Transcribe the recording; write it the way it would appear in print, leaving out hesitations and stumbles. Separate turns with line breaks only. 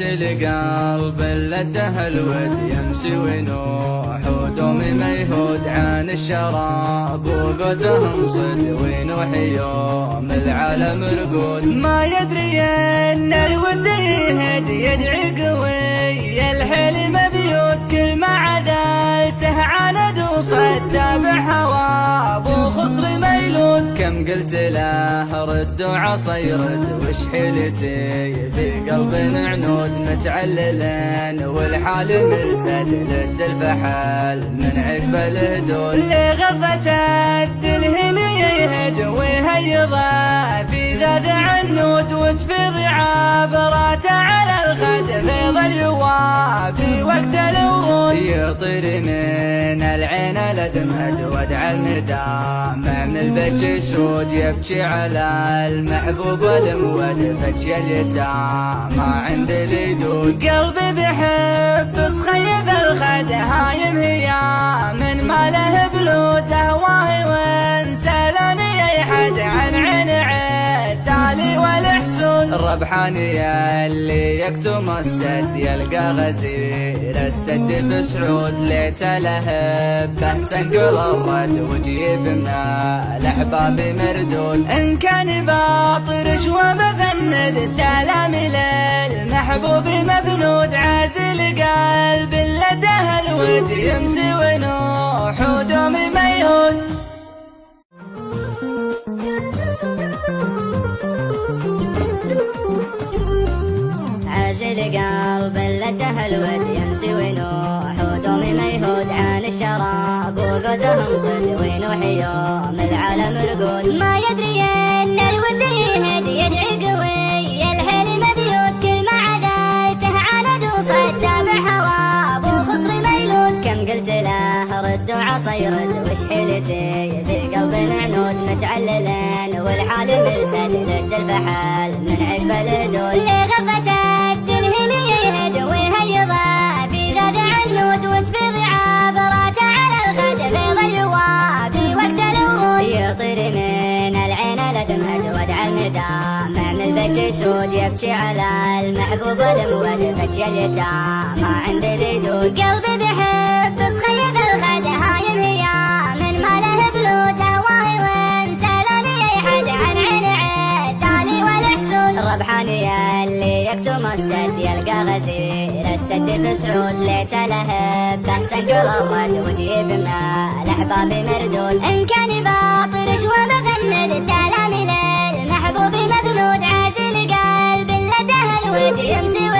القلب لده الود يمشي ونوح ودومي ما يهود عن الشراب وقوتهم صد ونوح يوم العالم رقود ما يدري ان الود يهد يدعي قوي الحلم بيوت كل ما عدلته عند وصد بحواب وخصر ميلود كم قلت له رد وعصا يرد وش حيلتي بقلب عنود متعللين والحال ملتد لد الفحل من عقب الهدود لغضة الدلهن يهد ويهيضه في ذا عنود وتفيض عبراته على الخد فيض اليوابي وقت الورود يطير من العين لدمد ودع المدام من البكي سود يبكي على المحبوب والمود بكي اليتام ما عند اليدود قلبي بحب صخيب الخد هايم هي من ما له بلود هواه وانسالني اي حد عن عين عدالي والحسود الربحاني اللي يكتم السد يلقى غزير السد بسعود ليت لهبه تنقل الرد وجيب من الاحباب مردود ان كان باطرش ومفند سلامي للمحبوب مبنود عازل قلب لده الود يمسي ونوح ودومي ما يهود
قلب لده الود يمسي ونوح ودومي ما يهود عن الشراب وقوتهم صد ونوح يوم العالم رقود ما يدري ان الود يهد يدعي قوي الحلم بيوت كل ما عدلته عند وصد بحواب وخصر ميلود كم قلت له رد وعصا يرد وش حيلتي بقلب عنود متعللين والحال ملتد لد الفحل من عقب الهدود لغضة الدلهن يهد ويهيضه في ذا عنود وتفيض عبراته على الخد فيض اليوابي وقت الورود يطير من العين لدمد ودع المدام من البكي سود يبكي على المحبوب والمود بكي اليتام ما عند اليدود قلبي بحب صخيب الخد هايم هي من ما له بلود هواه وانسالني اي حد عن عين عدالي والحسود الربحاني اللي يكتم السد يلقى غزير السد بسعود ليت لهبه تنقل الرد وجيب من الاحباب مردود ان كان باطرش ومفند سلامي للمحبوب مبنود عازل قلب لده الود يمسي